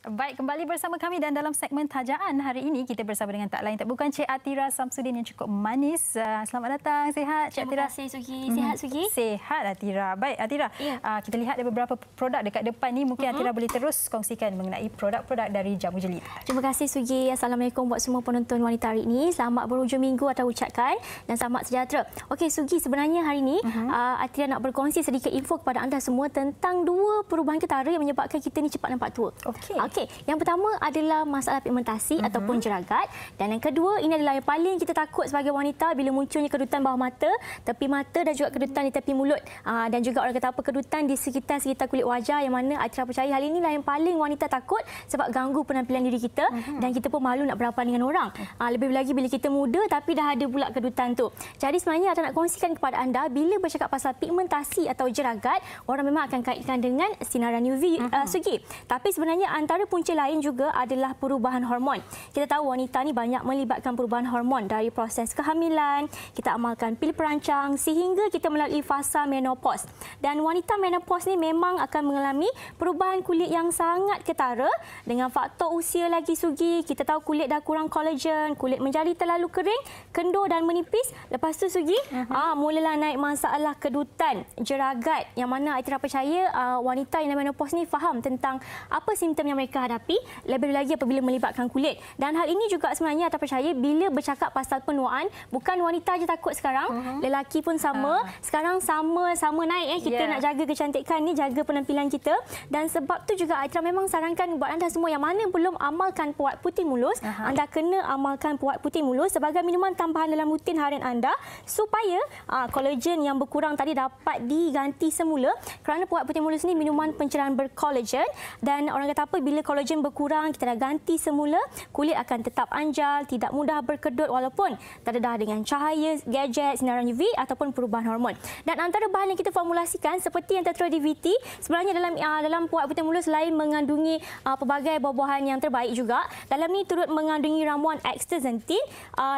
Baik, kembali bersama kami dan dalam segmen Tajaan hari ini kita bersama dengan tak lain tak bukan Cik Atira Samsudin yang cukup manis. Selamat datang, sihat Cik Atira. Terima kasih Sugi. Sihat Sugi? Sihat Atira. Baik Atira, ya. Kita lihat ada beberapa produk dekat depan ni. Mungkin Atira boleh terus kongsikan mengenai produk-produk dari Jamu Jelita. Terima kasih Sugi. Assalamualaikum buat semua penonton wanita hari ini. Selamat berhujung minggu atau ucapkan dan selamat sejahtera. Okey Sugi, sebenarnya hari ini Atira nak berkongsi sedikit info kepada anda semua tentang dua perubahan ketara yang menyebabkan kita ni cepat nampak tua. Okey, yang pertama adalah masalah pigmentasi ataupun jeragat, dan yang kedua ini adalah yang paling kita takut sebagai wanita bila munculnya kedutan bawah mata, tepi mata dan juga kedutan di tepi mulut, dan juga orang kata apa, kedutan di sekitar kulit wajah, yang mana Atira percaya hal inilah yang paling wanita takut sebab ganggu penampilan diri kita dan kita pun malu nak berhadapan dengan orang. Lebih lagi bila kita muda tapi dah ada pula kedutan tu. Jadi sebenarnya Atira nak kongsikan kepada anda, bila bercakap pasal pigmentasi atau jeragat, orang memang akan kaitkan dengan sinaran UV Sugi. Tapi sebenarnya antara punca lain juga adalah perubahan hormon. Kita tahu wanita ni banyak melibatkan perubahan hormon dari proses kehamilan, kita amalkan pil perancang sehingga kita melalui fasa menopause. Dan wanita menopause ni memang akan mengalami perubahan kulit yang sangat ketara dengan faktor usia lagi Sugi. Kita tahu kulit dah kurang kolagen, kulit menjadi terlalu kering, kendur dan menipis. Lepas tu Sugi, mulalah naik masalah kedutan, jeragat, yang mana Atira percaya wanita yang menopause ni faham tentang apa simptom yang mereka hadapi, lebih lagi apabila melibatkan kulit. Dan hal ini juga sebenarnya Atira percaya bila bercakap pasal penuaan, bukan wanita je takut sekarang, lelaki pun sama. Sekarang sama naik kita nak jaga kecantikan ni, jaga penampilan kita. Dan sebab tu juga Atira memang sarankan buat anda semua yang mana belum amalkan puat putih mulus, anda kena amalkan puat putih mulus sebagai minuman tambahan dalam rutin harian anda supaya kolagen yang berkurang tadi dapat diganti semula, kerana puat putih mulus ni minuman pencerahan berkolagen. Dan orang kata apa, bila kolagen berkurang, kita dah ganti semula, kulit akan tetap anjal, tidak mudah berkedut walaupun terdedah dengan cahaya, gadget, sinaran UV ataupun perubahan hormon. Dan antara bahan yang kita formulasikan seperti yang tertera di VT, sebenarnya dalam puat putih mulus selain mengandungi pelbagai buah-buahan yang terbaik juga, dalam ni turut mengandungi ramuan astaxanthin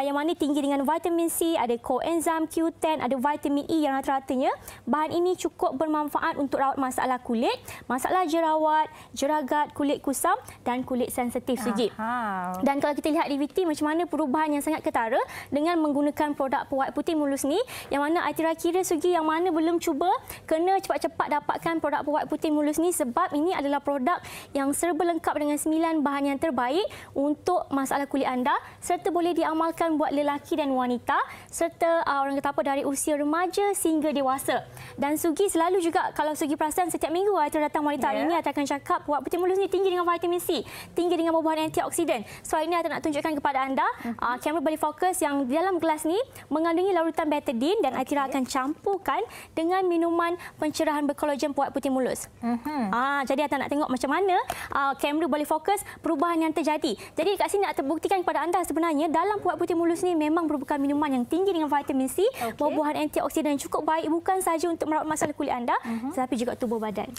yang mana tinggi dengan vitamin C, ada coenzim Q10, ada vitamin E yang rata-ratanya bahan ini cukup bermanfaat untuk rawat masalah kulit, masalah jerawat, jeragat, kulit kusam dan kulit sensitif Sugi. Dan kalau kita lihat di VT macam mana perubahan yang sangat ketara dengan menggunakan produk puat putih mulus ni, yang mana Atira kira Sugi yang mana belum cuba kena cepat-cepat dapatkan produk puat putih mulus ni, sebab ini adalah produk yang serba lengkap dengan 9 bahan yang terbaik untuk masalah kulit anda, serta boleh diamalkan buat lelaki dan wanita, serta orang kata apa, dari usia remaja sehingga dewasa. Dan Sugi selalu juga, kalau Sugi perasan setiap minggu Atira datang wanita hari ini, Atira akan cakap puat putih mulus ni tinggi dengan vitamin C, tinggi dengan buah-buahan antioksidan. So ini Atira nak tunjukkan kepada anda, kamera boleh fokus yang di dalam gelas ni mengandungi larutan betadine, dan Atira akan campurkan dengan minuman pencerahan berkolagen puat putih mulus. Jadi Atira nak tengok macam mana kamera boleh fokus perubahan yang terjadi. Jadi kat sini nak terbuktikan kepada anda sebenarnya dalam puat putih mulus ni memang merupakan minuman yang tinggi dengan vitamin C, buah-buahan antioksidan yang cukup baik bukan sahaja untuk merawat masalah kulit anda, tetapi juga tubuh badan.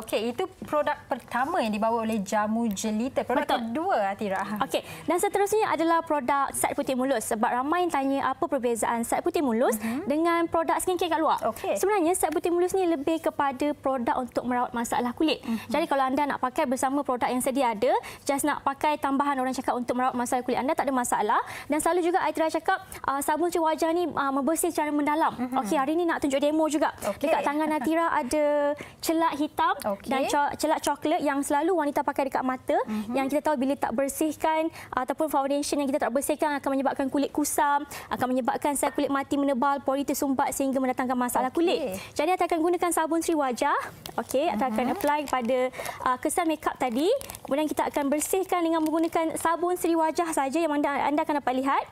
Okey, itu produk pertama yang dibawa oleh Jamu Jelita. Produk kedua Atira. Okey, dan seterusnya adalah produk set putih mulus. Sebab ramai yang tanya apa perbezaan set putih mulus dengan produk skincare kat luar. Sebenarnya set putih mulus ni lebih kepada produk untuk merawat masalah kulit. Jadi kalau anda nak pakai bersama produk yang sedia ada, just nak pakai tambahan orang cakap untuk merawat masalah kulit anda, tak ada masalah. Dan selalu juga Atira cakap sabun cuci wajah ni membersih secara mendalam. Okey, hari ni nak tunjuk demo juga. Dekat tangan Atira ada celak hitam dan celak coklat yang selalu wanita pakai dekat mata, yang kita tahu bila tak bersihkan ataupun foundation yang kita tak bersihkan akan menyebabkan kulit kusam, akan menyebabkan sel kulit mati menebal, pori tersumbat sehingga mendatangkan masalah kulit. Jadi Atira akan gunakan sabun seri wajah. Okey, Atira akan apply pada kesan makeup tadi. Kemudian kita akan bersihkan dengan menggunakan sabun seri wajah saja, yang anda akan dapat lihat.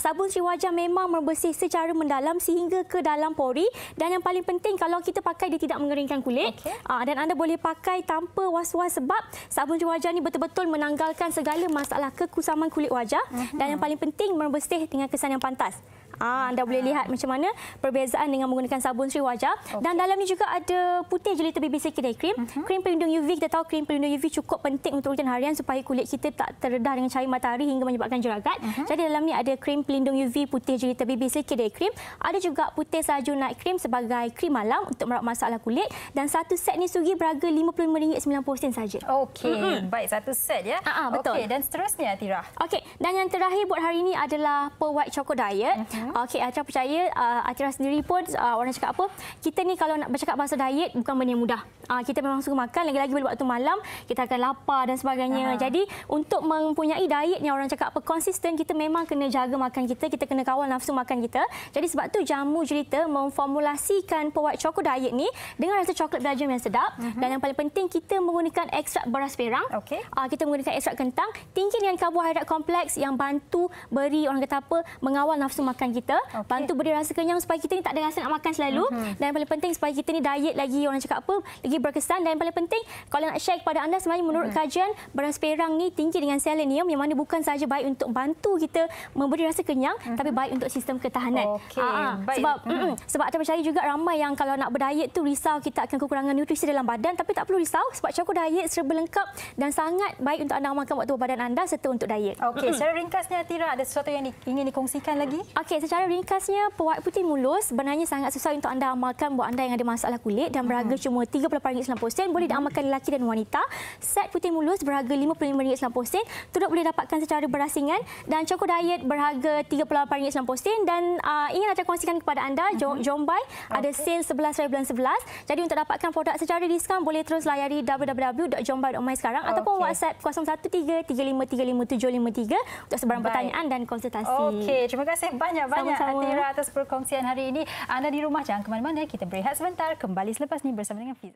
Sabun seri wajah memang membersih secara mendalam sehingga ke dalam pori, dan yang paling penting kalau kita pakai dia tidak mengeringkan kulit. Dan anda boleh pakai tanpa was-was sebab sabun cuci wajah ni betul-betul menanggalkan segala masalah kekusaman kulit wajah, dan yang paling penting membersih dengan kesan yang pantas. Anda boleh lihat macam mana perbezaan dengan menggunakan sabun Sri Wajah. Dan dalam ni juga ada putih jelita BBC Kedai Krim. Krim pelindung UV, kita tahu krim pelindung UV cukup penting untuk rutin harian supaya kulit kita tak terdedah dengan cahaya matahari hingga menyebabkan jerawat. Jadi dalam ni ada krim pelindung UV putih jelita BBC Kedai Krim. Ada juga putih salju night cream sebagai krim malam untuk merawat masalah kulit. Dan satu set ni Sugi berharga RM55.90 saja. Okey, baik, satu set ya. Betul. Okey, dan seterusnya Atira. Okey, dan yang terakhir buat hari ini adalah Pearl White Choco Diet. Okey, Atira percaya, Atira sendiri pun orang cakap apa? Kita ni kalau nak bercakap pasal diet bukan benda yang mudah. Kita memang suka makan, lagi-lagi bila waktu malam kita akan lapar dan sebagainya. Jadi untuk mempunyai diet yang orang cakap apa konsisten, kita memang kena jaga makan kita, kita kena kawal nafsu makan kita. Jadi sebab tu Jamu Jelita memformulasikan Pearl White Choco Diet ni dengan rasa coklat belajam yang sedap. Dan yang paling penting kita menggunakan ekstrak beras perang. Kita menggunakan ekstrak kentang, tinggi dengan karbohidrat kompleks yang bantu beri orang kata apa mengawal nafsu makan kita, bantu beri rasa kenyang supaya kita ni tak ada rasa nak makan selalu. Dan yang paling penting supaya kita ni diet lagi orang cakap apa lagi berkesan. Dan yang paling penting kalau nak share kepada anda, sebenarnya menurut kajian beras perang ni tinggi dengan selenium yang mana bukan sahaja baik untuk bantu kita memberi rasa kenyang tapi baik untuk sistem ketahanan. Sebab saya percaya juga ramai yang kalau nak berdiet tu risau kita akan kekurangan nutrisi dalam badan, tapi tak perlu risau sebab Choco Diet serba lengkap dan sangat baik untuk anda makan waktu badan anda serta untuk diet. Okey, secara ringkasnya Atira, ada sesuatu yang ingin dikongsikan lagi? Okey, secara ringkasnya Pearl White Putih Mulus sebenarnya sangat susah untuk anda amalkan buat anda yang ada masalah kulit dan berharga cuma RM38.90. Boleh diamalkan lelaki dan wanita. Set Putih Mulus berharga RM55.90. Turut boleh dapatkan secara berasingan dan Choco Diet berharga RM38.90 dan ingin saya kongsikan kepada anda Jombai ada sale 11 hari bulan 11. Jadi untuk dapatkan produk secara diskaun boleh terus layari www.jombai.my sekarang ataupun WhatsApp 0133535753 untuk sebarang pertanyaan dan konsultasi. Okey, terima kasih banyak-banyak Atira atas perkongsian hari ini. Anda di rumah jangan ke mana-mana, kita berehat sebentar, kembali selepas ini bersama dengan Fiza.